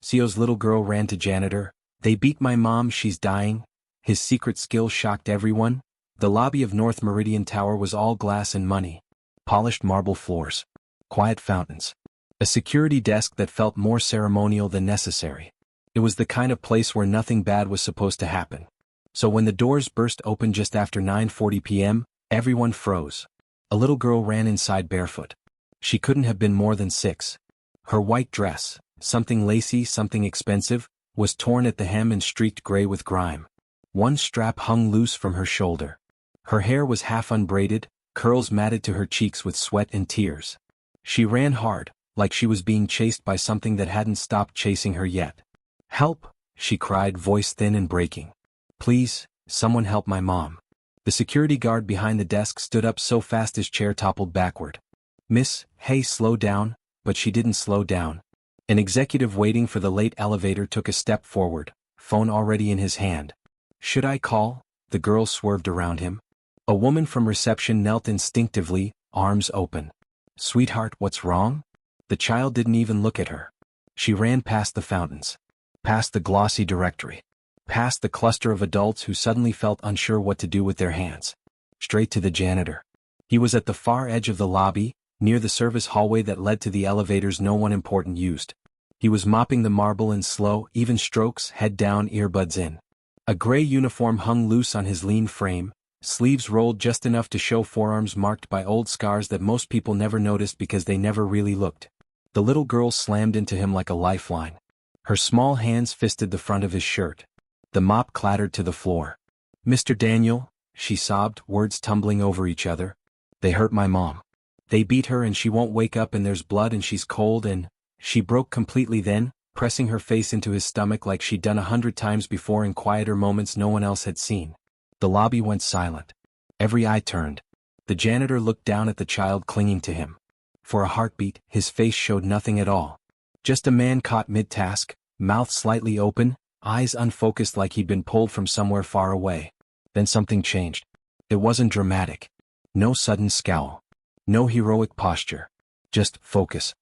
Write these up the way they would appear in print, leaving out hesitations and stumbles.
Sio's little girl ran to Janitor. They beat my mom, she's dying. His secret skill shocked everyone. The lobby of North Meridian Tower was all glass and money. Polished marble floors. Quiet fountains. A security desk that felt more ceremonial than necessary. It was the kind of place where nothing bad was supposed to happen. So when the doors burst open just after 9:40 p.m., everyone froze. A little girl ran inside barefoot. She couldn't have been more than 6. Her white dress, something lacy, something expensive, was torn at the hem and streaked gray with grime. One strap hung loose from her shoulder. Her hair was half unbraided, curls matted to her cheeks with sweat and tears. She ran hard, like she was being chased by something that hadn't stopped chasing her yet. "Help!" she cried, voice thin and breaking. "Please, someone help my mom." The security guard behind the desk stood up so fast his chair toppled backward. "Miss, hey, slow down," but she didn't slow down. An executive waiting for the late elevator took a step forward, phone already in his hand. "Should I call?" The girl swerved around him. A woman from reception knelt instinctively, arms open. "Sweetheart, what's wrong?" The child didn't even look at her. She ran past the fountains. Past the glossy directory. Past the cluster of adults who suddenly felt unsure what to do with their hands. Straight to the janitor. He was at the far edge of the lobby, near the service hallway that led to the elevators no one important used. He was mopping the marble in slow, even strokes, head down, earbuds in. A gray uniform hung loose on his lean frame, sleeves rolled just enough to show forearms marked by old scars that most people never noticed because they never really looked. The little girl slammed into him like a lifeline. Her small hands fisted the front of his shirt. The mop clattered to the floor. "Mr. Daniel," she sobbed, words tumbling over each other. "They hurt my mom. They beat her and she won't wake up and there's blood and she's cold and..." She broke completely then, pressing her face into his stomach like she'd done 100 times before in quieter moments no one else had seen. The lobby went silent. Every eye turned. The janitor looked down at the child clinging to him. For a heartbeat, his face showed nothing at all. Just a man caught mid-task, mouth slightly open, eyes unfocused like he'd been pulled from somewhere far away. Then something changed. It wasn't dramatic. No sudden scowl. No heroic posture. Just focus.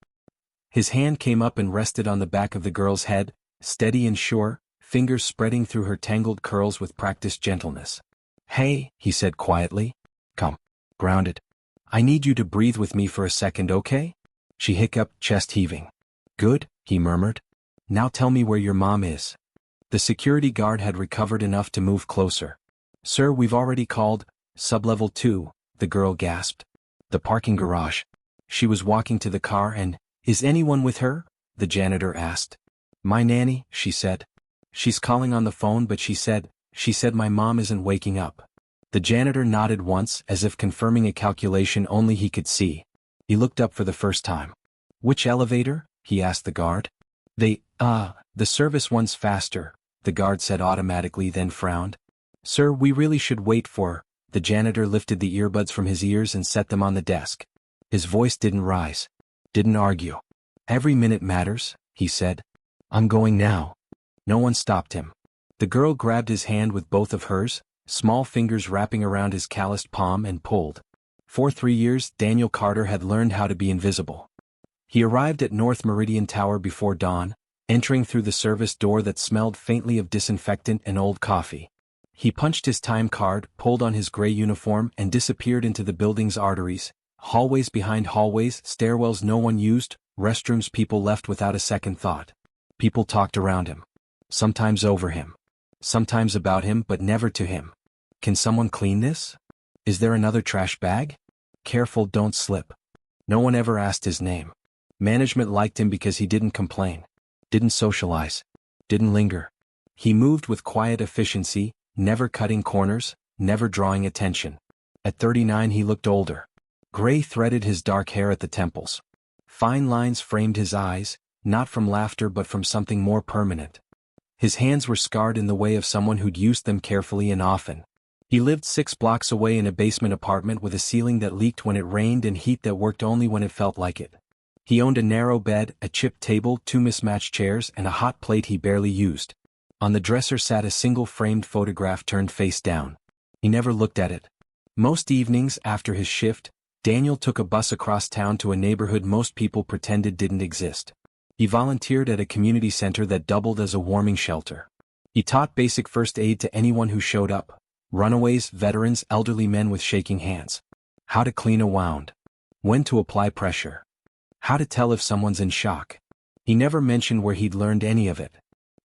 His hand came up and rested on the back of the girl's head, steady and sure, fingers spreading through her tangled curls with practiced gentleness. "Hey," he said quietly. "Come. Grounded. I need you to breathe with me for a second, okay?" She hiccuped, chest heaving. "Good," he murmured. "Now tell me where your mom is." The security guard had recovered enough to move closer. "Sir, we've already called, sublevel 2, the girl gasped. "The parking garage." She was walking to the car and, "Is anyone with her?" the janitor asked. "My nanny," she said. "She's calling on the phone but she said my mom isn't waking up." The janitor nodded once as if confirming a calculation only he could see. He looked up for the first time. "Which elevator?" he asked the guard. The service one's faster," the guard said automatically, then frowned. "Sir, we really should wait for..." The janitor lifted the earbuds from his ears and set them on the desk. His voice didn't rise. Didn't argue. "Every minute matters," he said. "I'm going now." No one stopped him. The girl grabbed his hand with both of hers, small fingers wrapping around his calloused palm, and pulled. For 3 years, Daniel Carter had learned how to be invisible. He arrived at North Meridian Tower before dawn, entering through the service door that smelled faintly of disinfectant and old coffee. He punched his time card, pulled on his gray uniform, and disappeared into the building's arteries, hallways behind hallways, stairwells no one used, restrooms people left without a second thought. People talked around him. Sometimes over him. Sometimes about him, but never to him. "Can someone clean this? Is there another trash bag? Careful, don't slip." No one ever asked his name. Management liked him because he didn't complain. Didn't socialize. Didn't linger. He moved with quiet efficiency, never cutting corners, never drawing attention. At 39 he looked older. Gray threaded his dark hair at the temples. Fine lines framed his eyes, not from laughter but from something more permanent. His hands were scarred in the way of someone who'd used them carefully and often. He lived 6 blocks away in a basement apartment with a ceiling that leaked when it rained and heat that worked only when it felt like it. He owned a narrow bed, a chipped table, 2 mismatched chairs, and a hot plate he barely used. On the dresser sat a single framed photograph turned face down. He never looked at it. Most evenings after his shift, Daniel took a bus across town to a neighborhood most people pretended didn't exist. He volunteered at a community center that doubled as a warming shelter. He taught basic first aid to anyone who showed up: runaways, veterans, elderly men with shaking hands. How to clean a wound. When to apply pressure. How to tell if someone's in shock. He never mentioned where he'd learned any of it.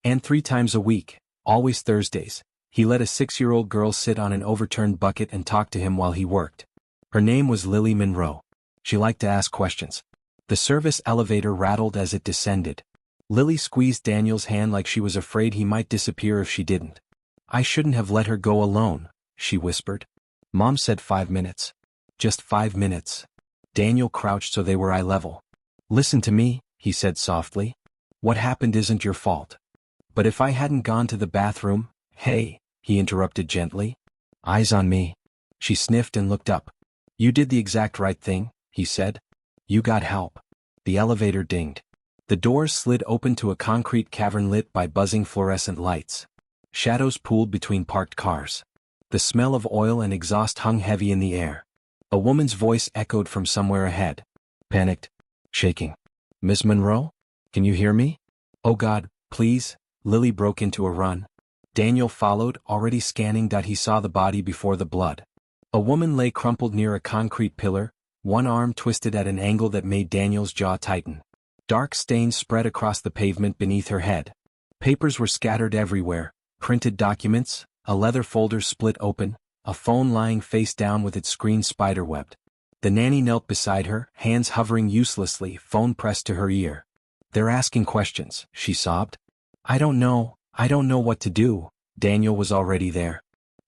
And 3 times a week, always Thursdays, he let a 6-year-old girl sit on an overturned bucket and talk to him while he worked. Her name was Lily Monroe. She liked to ask questions. The service elevator rattled as it descended. Lily squeezed Daniel's hand like she was afraid he might disappear if she didn't. "I shouldn't have let her go alone," she whispered. "Mom said 5 minutes. Just 5 minutes." Daniel crouched so they were eye level. "Listen to me," he said softly. "What happened isn't your fault." "But if I hadn't gone to the bathroom—" "Hey," he interrupted gently. "Eyes on me." She sniffed and looked up. "You did the exact right thing," he said. "You got help." The elevator dinged. The doors slid open to a concrete cavern lit by buzzing fluorescent lights. Shadows pooled between parked cars. The smell of oil and exhaust hung heavy in the air. A woman's voice echoed from somewhere ahead. Panicked. Shaking. "Miss Monroe? Can you hear me?" "Oh God, please." Lily broke into a run. Daniel followed, already scanning. He saw the body before the blood. A woman lay crumpled near a concrete pillar, one arm twisted at an angle that made Daniel's jaw tighten. Dark stains spread across the pavement beneath her head. Papers were scattered everywhere: printed documents, a leather folder split open, a phone lying face down with its screen spiderwebbed. The nanny knelt beside her, hands hovering uselessly, phone pressed to her ear. "They're asking questions," she sobbed. I don't know what to do." Daniel was already there.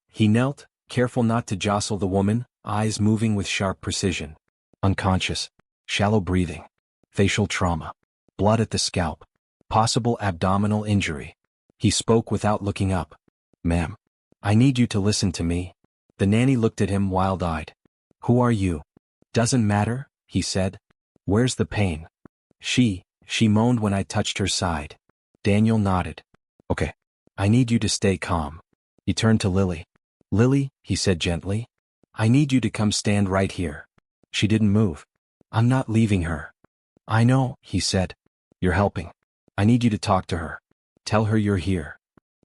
He knelt, careful not to jostle the woman, eyes moving with sharp precision. Unconscious. Shallow breathing. Facial trauma. Blood at the scalp. Possible abdominal injury. He spoke without looking up. "Ma'am, I need you to listen to me." The nanny looked at him wild-eyed. "Who are you?" "Doesn't matter," he said. "Where's the pain?" She moaned when I touched her side." Daniel nodded. "Okay. I need you to stay calm." He turned to Lily. "Lily," he said gently, "I need you to come stand right here." She didn't move. "I'm not leaving her." "I know," he said. "You're helping. I need you to talk to her. Tell her you're here."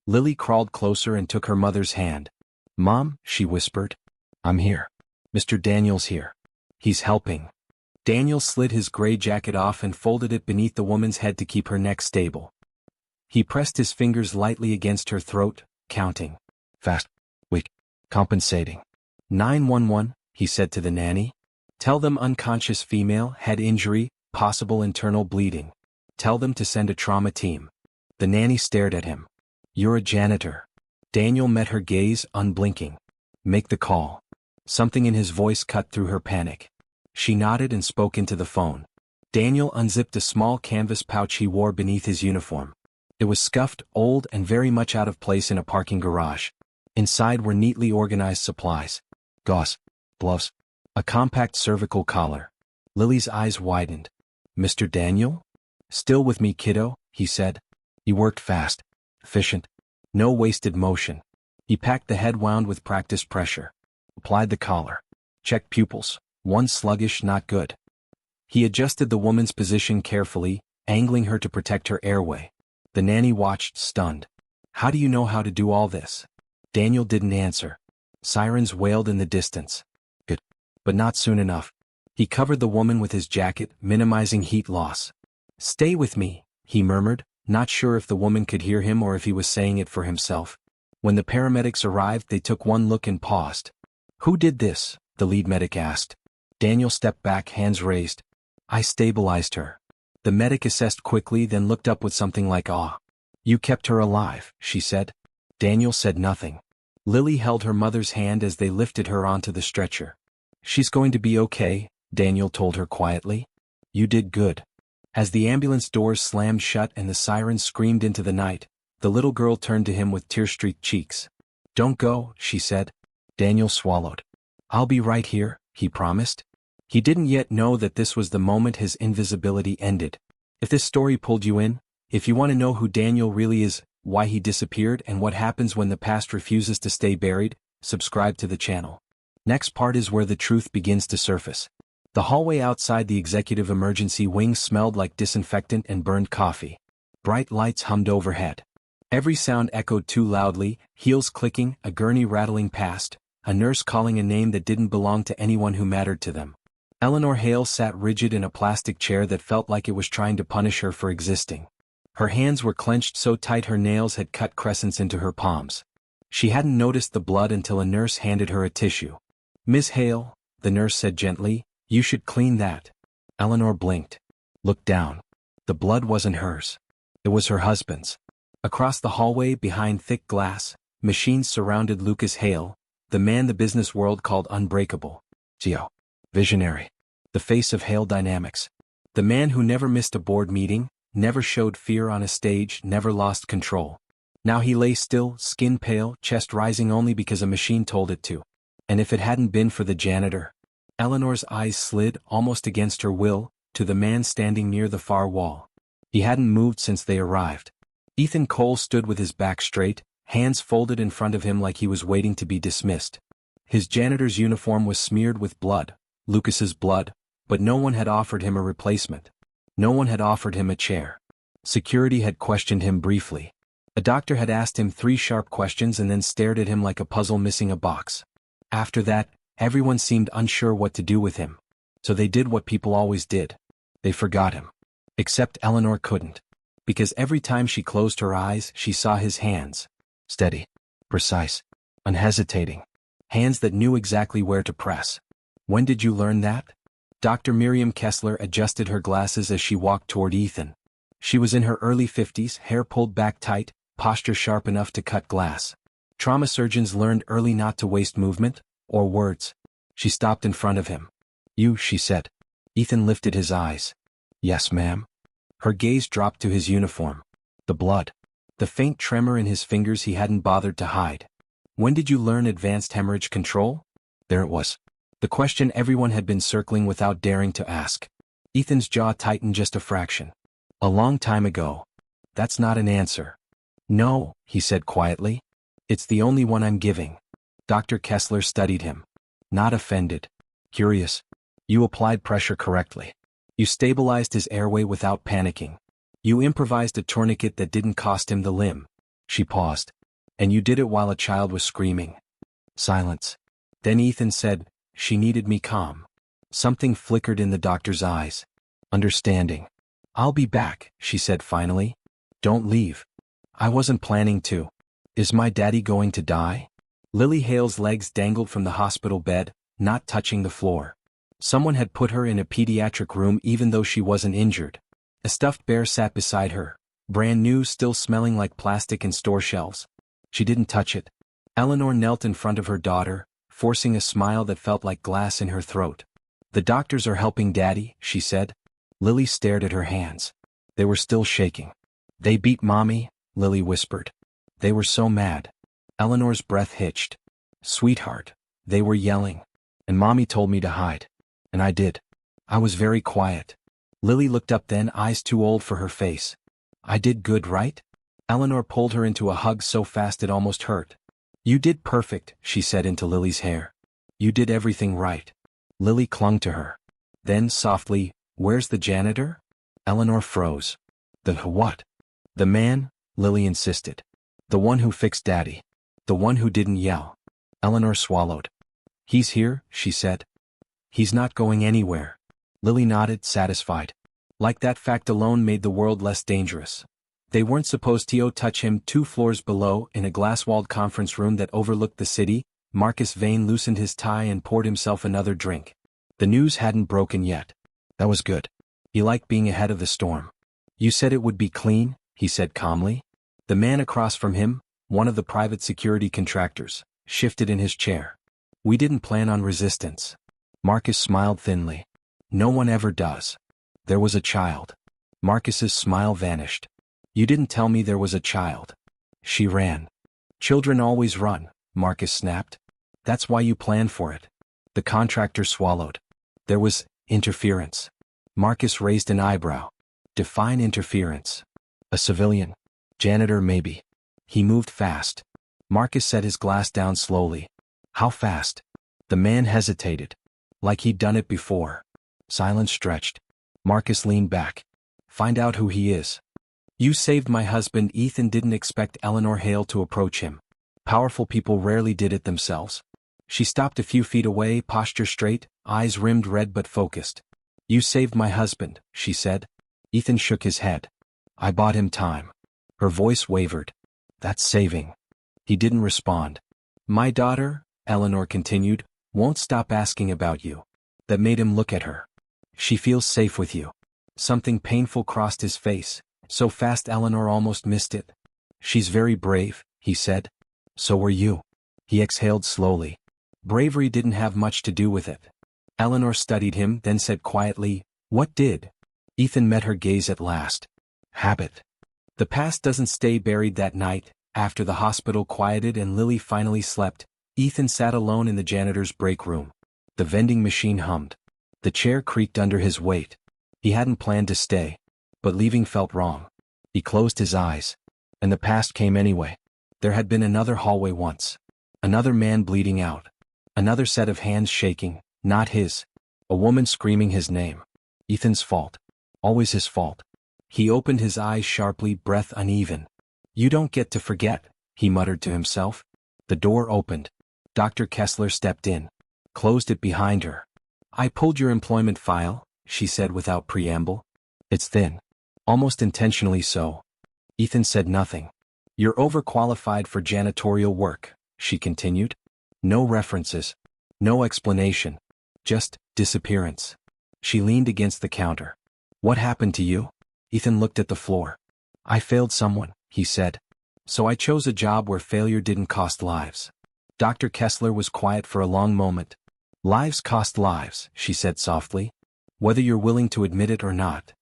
Lily crawled closer and took her mother's hand. "Mom," she whispered. "I'm here. Mr. Daniel's here. He's helping." Daniel slid his gray jacket off and folded it beneath the woman's head to keep her neck stable. He pressed his fingers lightly against her throat, counting. Fast. Weak. Compensating. 911, he said to the nanny. "Tell them unconscious female, head injury, possible internal bleeding. Tell them to send a trauma team." The nanny stared at him. "You're a janitor." Daniel met her gaze, unblinking. "Make the call." Something in his voice cut through her panic. She nodded and spoke into the phone. Daniel unzipped a small canvas pouch he wore beneath his uniform. It was scuffed, old, and very much out of place in a parking garage. Inside were neatly organized supplies. Gauze. Gloves. A compact cervical collar. Lily's eyes widened. "Mr. Daniel?" "Still with me, kiddo," he said. He worked fast. Efficient. No wasted motion. He packed the head wound with practiced pressure. Applied the collar. Checked pupils. One sluggish, not good. He adjusted the woman's position carefully, angling her to protect her airway. The nanny watched, stunned. "How do you know how to do all this?" Daniel didn't answer. Sirens wailed in the distance. Good. But not soon enough. He covered the woman with his jacket, minimizing heat loss. "Stay with me," he murmured, not sure if the woman could hear him or if he was saying it for himself. When the paramedics arrived, they took one look and paused. "Who did this?" the lead medic asked. Daniel stepped back, hands raised. "I stabilized her." The medic assessed quickly, then looked up with something like awe. "You kept her alive," she said. Daniel said nothing. Lily held her mother's hand as they lifted her onto the stretcher. "She's going to be okay," Daniel told her quietly. "You did good." As the ambulance doors slammed shut and the sirens screamed into the night, the little girl turned to him with tear-streaked cheeks. "Don't go," she said. Daniel swallowed. "I'll be right here," he promised. He didn't yet know that this was the moment his invisibility ended. If this story pulled you in, if you want to know who Daniel really is, why he disappeared, and what happens when the past refuses to stay buried, subscribe to the channel. Next part is where the truth begins to surface. The hallway outside the executive emergency wing smelled like disinfectant and burned coffee. Bright lights hummed overhead. Every sound echoed too loudly, heels clicking, a gurney rattling past, a nurse calling a name that didn't belong to anyone who mattered to them. Eleanor Hale sat rigid in a plastic chair that felt like it was trying to punish her for existing. Her hands were clenched so tight her nails had cut crescents into her palms. She hadn't noticed the blood until a nurse handed her a tissue. "Miss Hale," the nurse said gently, "you should clean that." Eleanor blinked. Looked down. The blood wasn't hers. It was her husband's. Across the hallway behind thick glass, machines surrounded Lucas Hale, the man the business world called unbreakable. Geo. Visionary. The face of Hale Dynamics. The man who never missed a board meeting, never showed fear on a stage, never lost control. Now he lay still, skin pale, chest rising only because a machine told it to. And if it hadn't been for the janitor. Eleanor's eyes slid, almost against her will, to the man standing near the far wall. He hadn't moved since they arrived. Ethan Cole stood with his back straight, hands folded in front of him like he was waiting to be dismissed. His janitor's uniform was smeared with blood, Lucas's blood, but no one had offered him a replacement. No one had offered him a chair. Security had questioned him briefly. A doctor had asked him 3 sharp questions and then stared at him like a puzzle missing a box. After that, everyone seemed unsure what to do with him. So they did what people always did. They forgot him. Except Eleanor couldn't. Because every time she closed her eyes, she saw his hands. Steady. Precise. Unhesitating. Hands that knew exactly where to press. When did you learn that? Dr. Miriam Kessler adjusted her glasses as she walked toward Ethan. She was in her early 50s, hair pulled back tight, posture sharp enough to cut glass. Trauma surgeons learned early not to waste movement, or words. She stopped in front of him. "You," she said. Ethan lifted his eyes. "Yes, ma'am." Her gaze dropped to his uniform. The blood. The faint tremor in his fingers he hadn't bothered to hide. "When did you learn advanced hemorrhage control?" There it was. The question everyone had been circling without daring to ask. Ethan's jaw tightened just a fraction. "A long time ago." "That's not an answer." "No," he said quietly. "It's the only one I'm giving." Dr. Kessler studied him. Not offended. Curious. "You applied pressure correctly. You stabilized his airway without panicking. You improvised a tourniquet that didn't cost him the limb." She paused. "And you did it while a child was screaming." Silence. Then Ethan said, "She needed me calm." Something flickered in the doctor's eyes. Understanding. "I'll be back," she said finally. "Don't leave." "I wasn't planning to." "Is my daddy going to die?" Lily Hale's legs dangled from the hospital bed, not touching the floor. Someone had put her in a pediatric room even though she wasn't injured. A stuffed bear sat beside her, brand new, still smelling like plastic and store shelves. She didn't touch it. Eleanor knelt in front of her daughter, forcing a smile that felt like glass in her throat. "The doctors are helping Daddy," she said. Lily stared at her hands. They were still shaking. "They beat Mommy," Lily whispered. "They were so mad." Eleanor's breath hitched. "Sweetheart, they were yelling. And Mommy told me to hide. And I did. I was very quiet." Lily looked up then, eyes too old for her face. "I did good, right?" Eleanor pulled her into a hug so fast it almost hurt. "You did perfect," she said into Lily's hair. "You did everything right." Lily clung to her. Then, softly, "Where's the janitor?" Eleanor froze. "The what?" "The man," Lily insisted. "The one who fixed Daddy. The one who didn't yell." Eleanor swallowed. "He's here," she said. "He's not going anywhere." Lily nodded, satisfied. Like that fact alone made the world less dangerous. They weren't supposed to touch him. 2 floors below, in a glass-walled conference room that overlooked the city, Marcus Vane loosened his tie and poured himself another drink. The news hadn't broken yet. That was good. He liked being ahead of the storm. "You said it would be clean," he said calmly. The man across from him, one of the private security contractors, shifted in his chair. "We didn't plan on resistance." Marcus smiled thinly. "No one ever does." "There was a child." Marcus's smile vanished. "You didn't tell me there was a child." She ran. "Children always run," Marcus snapped. "That's why you planned for it." The contractor swallowed. "There was interference." Marcus raised an eyebrow. "Define interference." "A civilian. Janitor maybe." He moved fast. Marcus set his glass down slowly. "How fast?" The man hesitated. Like he'd done it before. Silence stretched. Marcus leaned back. Find out who he is. You saved my husband. Ethan didn't expect Eleanor Hale to approach him. Powerful people rarely did it themselves. She stopped a few feet away, posture straight, eyes rimmed red but focused. You saved my husband, she said. Ethan shook his head. I bought him time. Her voice wavered. That's saving. He didn't respond. My daughter, Eleanor continued, won't stop asking about you. That made him look at her. She feels safe with you. Something painful crossed his face, so fast Eleanor almost missed it. She's very brave, he said. So were you. He exhaled slowly. Bravery didn't have much to do with it. Eleanor studied him, then said quietly, What did? Ethan met her gaze at last. Habit. The past doesn't stay buried. That night, after the hospital quieted and Lily finally slept, Ethan sat alone in the janitor's break room. The vending machine hummed. The chair creaked under his weight. He hadn't planned to stay, but leaving felt wrong. He closed his eyes. And the past came anyway. There had been another hallway once. Another man bleeding out. Another set of hands shaking, not his. A woman screaming his name. Ethan's fault. Always his fault. He opened his eyes sharply, breath uneven. You don't get to forget, he muttered to himself. The door opened. Dr. Kessler stepped in. Closed it behind her. I pulled your employment file, she said without preamble. It's thin. Almost intentionally so. Ethan said nothing. You're overqualified for janitorial work, she continued. No references. No explanation. Just disappearance. She leaned against the counter. What happened to you? Ethan looked at the floor. I failed someone, he said. So I chose a job where failure didn't cost lives. Dr. Kessler was quiet for a long moment. Lives cost lives, she said softly. Whether you're willing to admit it or not.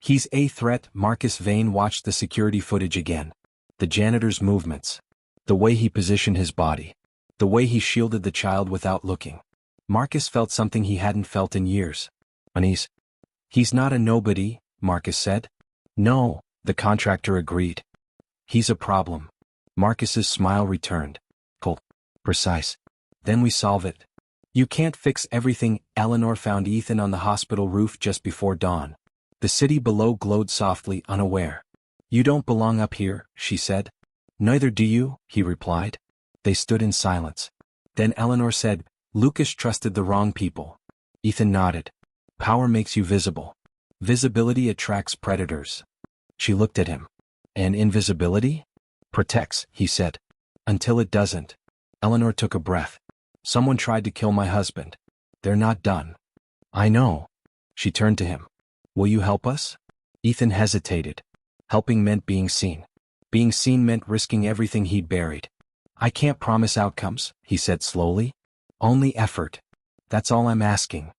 He's a threat. Marcus Vane watched the security footage again. The janitor's movements. The way he positioned his body. The way he shielded the child without looking. Marcus felt something he hadn't felt in years. Unease. He's not a nobody, Marcus said. No, the contractor agreed. He's a problem. Marcus's smile returned. Cool. Precise. Then we solve it. You can't fix everything. Eleanor found Ethan on the hospital roof just before dawn. The city below glowed softly, unaware. You don't belong up here, she said. Neither do you, he replied. They stood in silence. Then Eleanor said, Lucas trusted the wrong people. Ethan nodded. Power makes you visible. Visibility attracts predators. She looked at him. And invisibility? Protects, he said. Until it doesn't. Eleanor took a breath. Someone tried to kill my husband. They're not done. I know. She turned to him. Will you help us? Ethan hesitated. Helping meant being seen. Being seen meant risking everything he'd buried. I can't promise outcomes, he said slowly. Only effort. That's all I'm asking.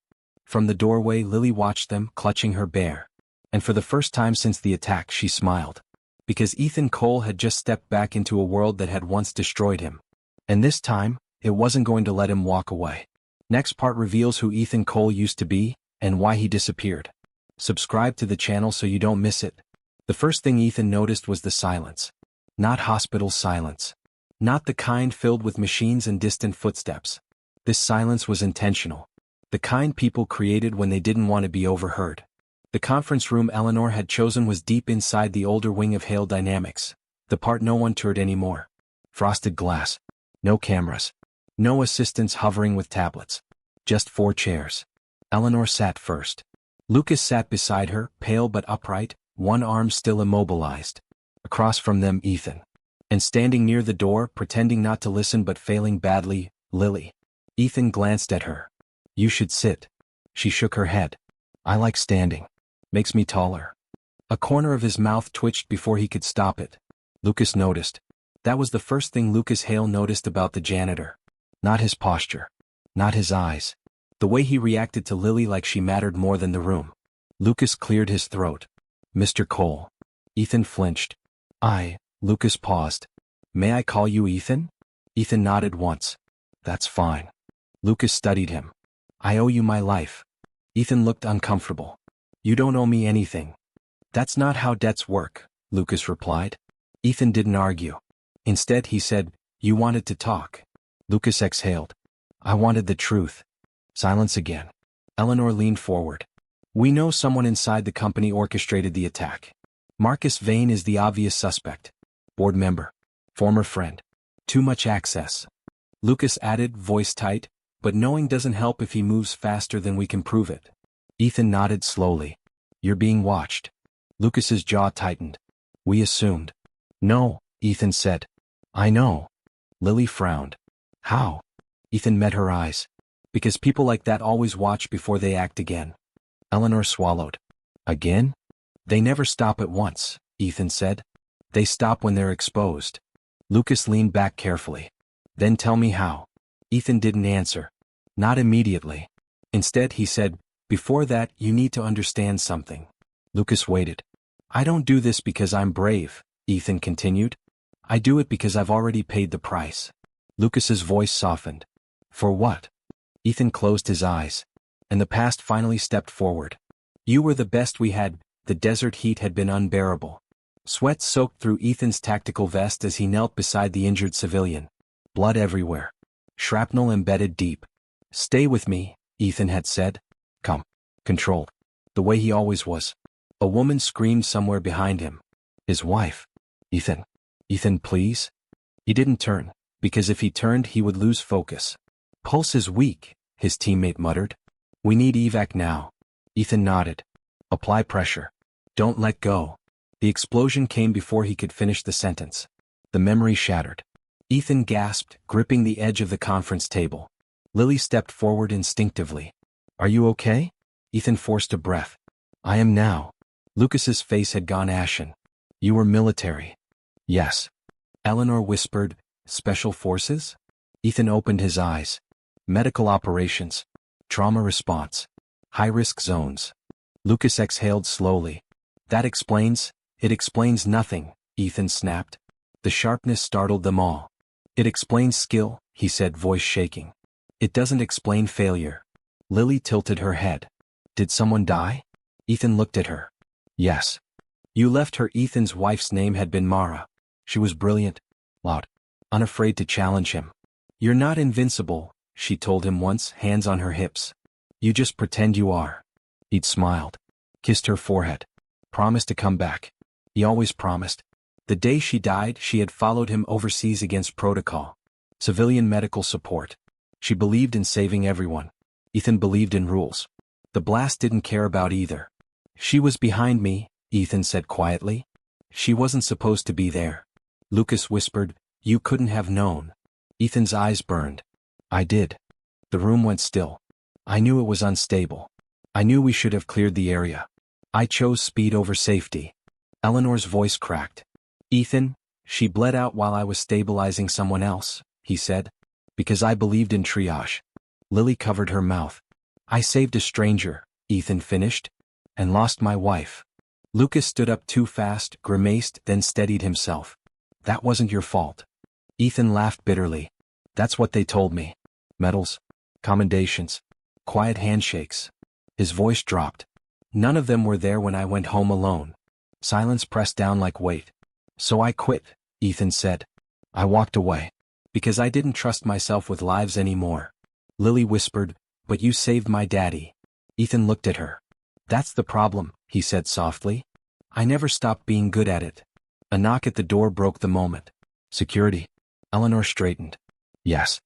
From the doorway, Lily watched them, clutching her bear. And for the first time since the attack, she smiled. Because Ethan Cole had just stepped back into a world that had once destroyed him. And this time, it wasn't going to let him walk away. Next part reveals who Ethan Cole used to be, and why he disappeared. Subscribe to the channel so you don't miss it. The first thing Ethan noticed was the silence. Not hospital silence. Not the kind filled with machines and distant footsteps. This silence was intentional. The kind people created when they didn't want to be overheard. The conference room Eleanor had chosen was deep inside the older wing of Hale Dynamics, the part no one toured anymore. Frosted glass. No cameras. No assistants hovering with tablets. Just 4 chairs. Eleanor sat first. Lucas sat beside her, pale but upright, one arm still immobilized. Across from them, Ethan. And standing near the door, pretending not to listen but failing badly, Lily. Ethan glanced at her. You should sit. She shook her head. I like standing. Makes me taller. A corner of his mouth twitched before he could stop it. Lucas noticed. That was the first thing Lucas Hale noticed about the janitor. Not his posture. Not his eyes. The way he reacted to Lily like she mattered more than the room. Lucas cleared his throat. Mr. Cole. Ethan flinched. Lucas paused. May I call you Ethan? Ethan nodded once. That's fine. Lucas studied him. I owe you my life. Ethan looked uncomfortable. You don't owe me anything. That's not how debts work, Lucas replied. Ethan didn't argue. Instead he said, you wanted to talk. Lucas exhaled. I wanted the truth. Silence again. Eleanor leaned forward. We know someone inside the company orchestrated the attack. Marcus Vane is the obvious suspect. Board member. Former friend. Too much access. Lucas added, voice tight, but knowing doesn't help if he moves faster than we can prove it. Ethan nodded slowly. You're being watched. Lucas's jaw tightened. We assumed. No, Ethan said. I know. Lily frowned. How? Ethan met her eyes. Because people like that always watch before they act again. Eleanor swallowed. Again? They never stop at once, Ethan said. They stop when they're exposed. Lucas leaned back carefully. Then tell me how. Ethan didn't answer. Not immediately. Instead he said, before that you need to understand something. Lucas waited. I don't do this because I'm brave, Ethan continued. I do it because I've already paid the price. Lucas's voice softened. For what? Ethan closed his eyes. And the past finally stepped forward. You were the best we had. The desert heat had been unbearable. Sweat soaked through Ethan's tactical vest as he knelt beside the injured civilian. Blood everywhere. Shrapnel embedded deep. Stay with me, Ethan had said. Come. Controlled. The way he always was. A woman screamed somewhere behind him. His wife. Ethan. Ethan, please? He didn't turn, because if he turned he would lose focus. Pulse is weak, his teammate muttered. We need evac now. Ethan nodded. Apply pressure. Don't let go. The explosion came before he could finish the sentence. The memory shattered. Ethan gasped, gripping the edge of the conference table. Lily stepped forward instinctively. Are you okay? Ethan forced a breath. I am now. Lucas's face had gone ashen. You were military. Yes. Eleanor whispered, Special Forces? Ethan opened his eyes. Medical operations. Trauma response. High-risk zones. Lucas exhaled slowly. That explains. It explains nothing, Ethan snapped. The sharpness startled them all. It explains skill, he said, voice shaking. It doesn't explain failure. Lily tilted her head. Did someone die? Ethan looked at her. Yes. You left her. Ethan's wife's name had been Mara. She was brilliant, loud, unafraid to challenge him. You're not invincible, she told him once, hands on her hips. You just pretend you are. He'd smiled, kissed her forehead, promised to come back. He always promised. The day she died, she had followed him overseas against protocol. Civilian medical support. She believed in saving everyone. Ethan believed in rules. The blast didn't care about either. She was behind me, Ethan said quietly. She wasn't supposed to be there. Lucas whispered, You couldn't have known. Ethan's eyes burned. I did. The room went still. I knew it was unstable. I knew we should have cleared the area. I chose speed over safety. Eleanor's voice cracked. Ethan, she bled out while I was stabilizing someone else, he said. Because I believed in triage. Lily covered her mouth. I saved a stranger, Ethan finished. And lost my wife. Lucas stood up too fast, grimaced, then steadied himself. That wasn't your fault. Ethan laughed bitterly. That's what they told me. Medals. Commendations. Quiet handshakes. His voice dropped. None of them were there when I went home alone. Silence pressed down like weight. So I quit, Ethan said. I walked away. Because I didn't trust myself with lives anymore. Lily whispered, But you saved my daddy. Ethan looked at her. That's the problem, he said softly. I never stopped being good at it. A knock at the door broke the moment. Security. Eleanor straightened. Yes.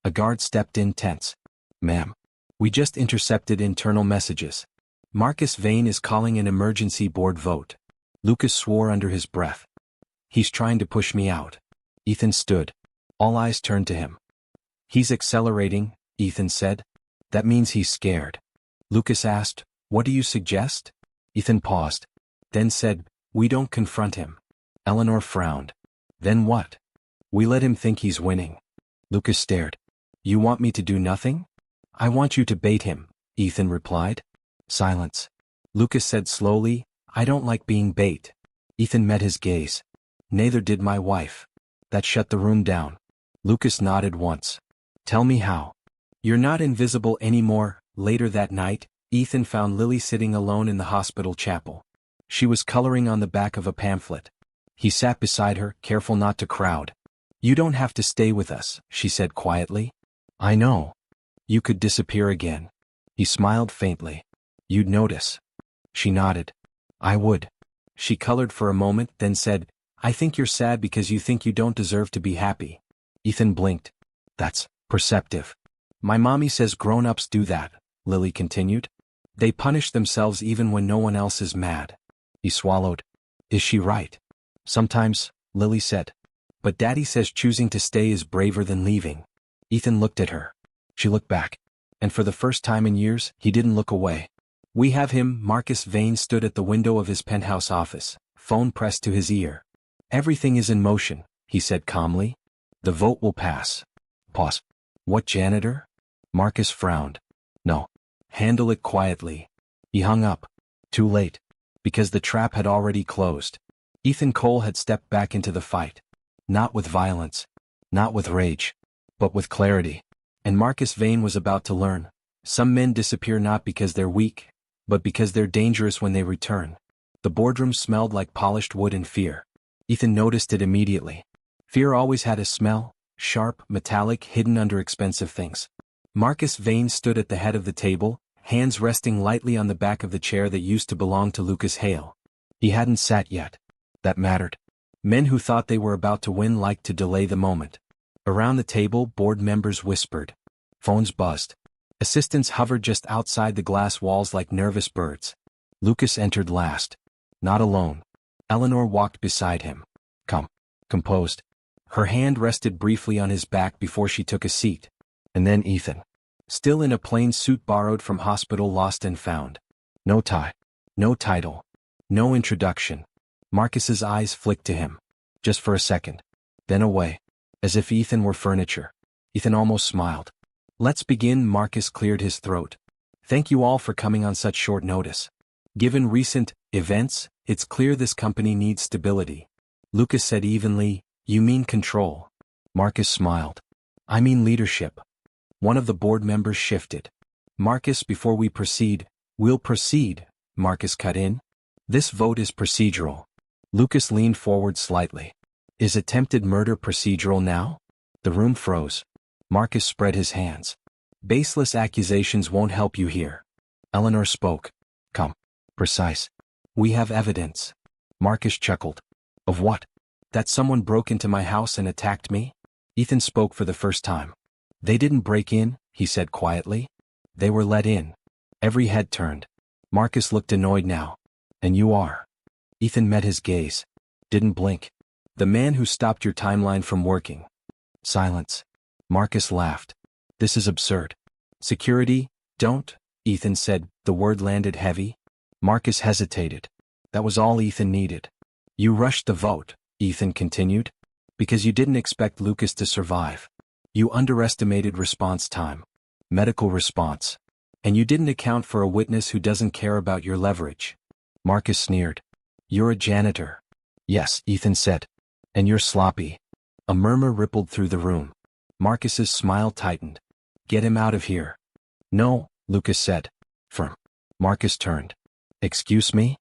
A guard stepped in tense. Ma'am. We just intercepted internal messages. Marcus Vane is calling an emergency board vote. Lucas swore under his breath. He's trying to push me out. Ethan stood. All eyes turned to him. He's accelerating, Ethan said. That means he's scared. Lucas asked, What do you suggest? Ethan paused. Then said, We don't confront him. Eleanor frowned. Then what? We let him think he's winning. Lucas stared. You want me to do nothing? I want you to bait him, Ethan replied. Silence. Lucas said slowly, I don't like being bait. Ethan met his gaze. Neither did my wife. That shut the room down. Lucas nodded once. Tell me how. You're not invisible anymore. Later that night, Ethan found Lily sitting alone in the hospital chapel. She was coloring on the back of a pamphlet. He sat beside her, careful not to crowd. You don't have to stay with us, she said quietly. I know. You could disappear again. He smiled faintly. You'd notice. She nodded. I would. She colored for a moment, then said, I think you're sad because you think you don't deserve to be happy. Ethan blinked. That's perceptive. My mommy says grown-ups do that, Lily continued. They punish themselves even when no one else is mad. He swallowed. Is she right? Sometimes, Lily said. But Daddy says choosing to stay is braver than leaving. Ethan looked at her. She looked back. And for the first time in years, he didn't look away. We have him. Marcus Vane stood at the window of his penthouse office, phone pressed to his ear. Everything is in motion, he said calmly. The vote will pass. Pause. What janitor? Marcus frowned. No. Handle it quietly. He hung up. Too late. Because the trap had already closed. Ethan Cole had stepped back into the fight. Not with violence. Not with rage. But with clarity. And Marcus Vane was about to learn. Some men disappear not because they're weak, but because they're dangerous when they return. The boardroom smelled like polished wood and fear. Ethan noticed it immediately. Fear always had a smell, sharp, metallic, hidden under expensive things. Marcus Vane stood at the head of the table, hands resting lightly on the back of the chair that used to belong to Lucas Hale. He hadn't sat yet. That mattered. Men who thought they were about to win liked to delay the moment. Around the table, board members whispered. Phones buzzed. Assistants hovered just outside the glass walls like nervous birds. Lucas entered last. Not alone. Eleanor walked beside him. Composed. Her hand rested briefly on his back before she took a seat. And then Ethan. Still in a plain suit borrowed from hospital, lost and found. No tie. No title. No introduction. Marcus's eyes flicked to him. Just for a second. Then away. As if Ethan were furniture. Ethan almost smiled. Let's begin. Marcus cleared his throat. Thank you all for coming on such short notice. Given recent events, it's clear this company needs stability. Lucas said evenly, You mean control? Marcus smiled. I mean leadership. One of the board members shifted. Marcus, before we proceed, we'll proceed, Marcus cut in. This vote is procedural. Lucas leaned forward slightly. Is attempted murder procedural now? The room froze. Marcus spread his hands. Baseless accusations won't help you here. Eleanor spoke. Precise. We have evidence. Marcus chuckled. Of what? That someone broke into my house and attacked me? Ethan spoke for the first time. They didn't break in, he said quietly. They were let in. Every head turned. Marcus looked annoyed now. And you are. Ethan met his gaze. Didn't blink. The man who stopped your timeline from working. Silence. Marcus laughed. This is absurd. Security, don't, Ethan said. The word landed heavy. Marcus hesitated. That was all Ethan needed. You rushed the vote, Ethan continued. Because you didn't expect Lucas to survive. You underestimated response time. Medical response. And you didn't account for a witness who doesn't care about your leverage. Marcus sneered. You're a janitor. Yes, Ethan said. And you're sloppy. A murmur rippled through the room. Marcus's smile tightened. Get him out of here. No, Lucas said. Firm. Marcus turned. Excuse me?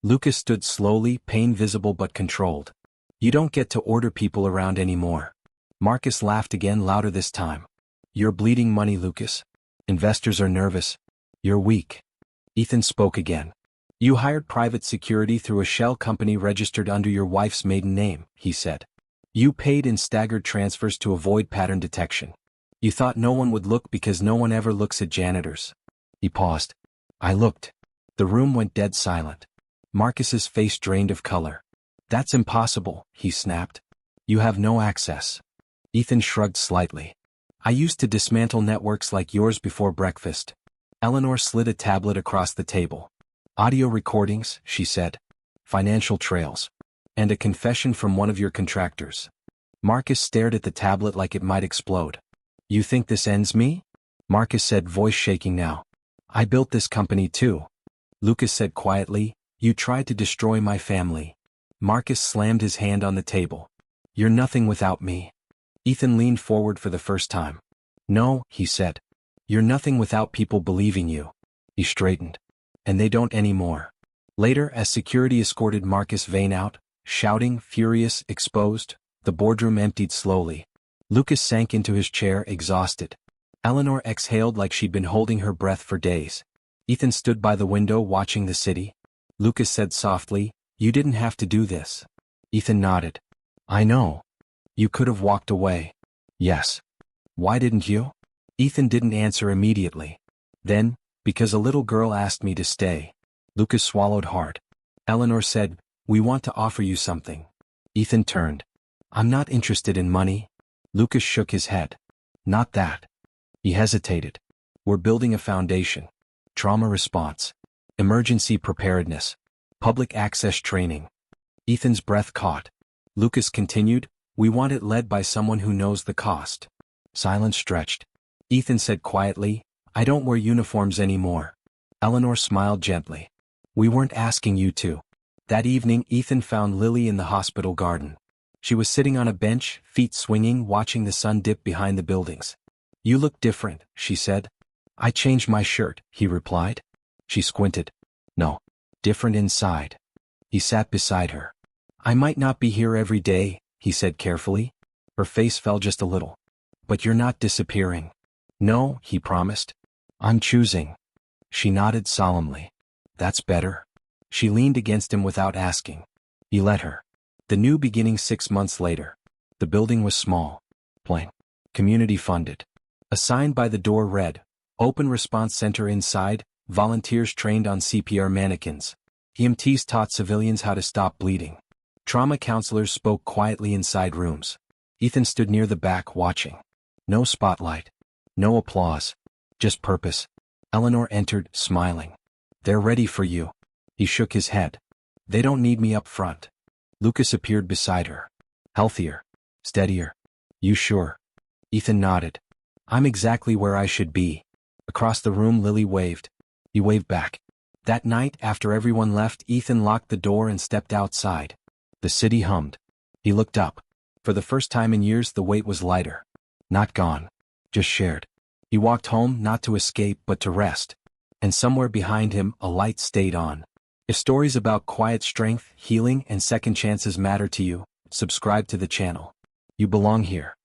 Lucas stood slowly, pain visible but controlled. You don't get to order people around anymore. Marcus laughed again, louder this time. You're bleeding money, Lucas. Investors are nervous. You're weak. Ethan spoke again. You hired private security through a shell company registered under your wife's maiden name, he said. You paid in staggered transfers to avoid pattern detection. You thought no one would look because no one ever looks at janitors. He paused. I looked. The room went dead silent. Marcus's face drained of color. That's impossible, he snapped. You have no access. Ethan shrugged slightly. I used to dismantle networks like yours before breakfast. Eleanor slid a tablet across the table. Audio recordings, she said. Financial trails. And a confession from one of your contractors. Marcus stared at the tablet like it might explode. You think this ends me? Marcus said, voice shaking now. I built this company too. Lucas said quietly, You tried to destroy my family. Marcus slammed his hand on the table. You're nothing without me. Ethan leaned forward for the first time. No, he said. You're nothing without people believing you. He straightened. And they don't anymore. Later, as security escorted Marcus Vane out, shouting, furious, exposed, the boardroom emptied slowly. Lucas sank into his chair, exhausted. Eleanor exhaled like she'd been holding her breath for days. Ethan stood by the window watching the city. Lucas said softly, "You didn't have to do this." Ethan nodded. "I know. You could have walked away." "Yes." "Why didn't you?" Ethan didn't answer immediately. Then, "Because a little girl asked me to stay." Lucas swallowed hard. Eleanor said, "We want to offer you something." Ethan turned. "I'm not interested in money." Lucas shook his head. "Not that." He hesitated. "We're building a foundation. Trauma response. Emergency preparedness. Public access training." Ethan's breath caught. Lucas continued, "We want it led by someone who knows the cost." Silence stretched. Ethan said quietly, "I don't wear uniforms anymore." Eleanor smiled gently. "We weren't asking you to." That evening Ethan found Lily in the hospital garden. She was sitting on a bench, feet swinging, watching the sun dip behind the buildings. "You look different," she said. "I changed my shirt," he replied. She squinted. "No. Different inside." He sat beside her. "I might not be here every day," he said carefully. Her face fell just a little. "But you're not disappearing." "No," he promised. "I'm choosing." She nodded solemnly. "That's better." She leaned against him without asking. He let her. The new beginning 6 months later. The building was small. Plain. Community funded. A sign by the door read, "Open Response Center inside, volunteers trained on CPR mannequins." EMTs taught civilians how to stop bleeding. Trauma counselors spoke quietly inside rooms. Ethan stood near the back watching. No spotlight. No applause. Just purpose. Eleanor entered, smiling. "They're ready for you." He shook his head. "They don't need me up front." Lucas appeared beside her. "Healthier. Steadier. You sure?" Ethan nodded. "I'm exactly where I should be." Across the room Lily waved. He waved back. That night, after everyone left, Ethan locked the door and stepped outside. The city hummed. He looked up. For the first time in years the weight was lighter. Not gone. Just shared. He walked home not to escape but to rest. And somewhere behind him a light stayed on. If stories about quiet strength, healing, and second chances matter to you, subscribe to the channel. You belong here.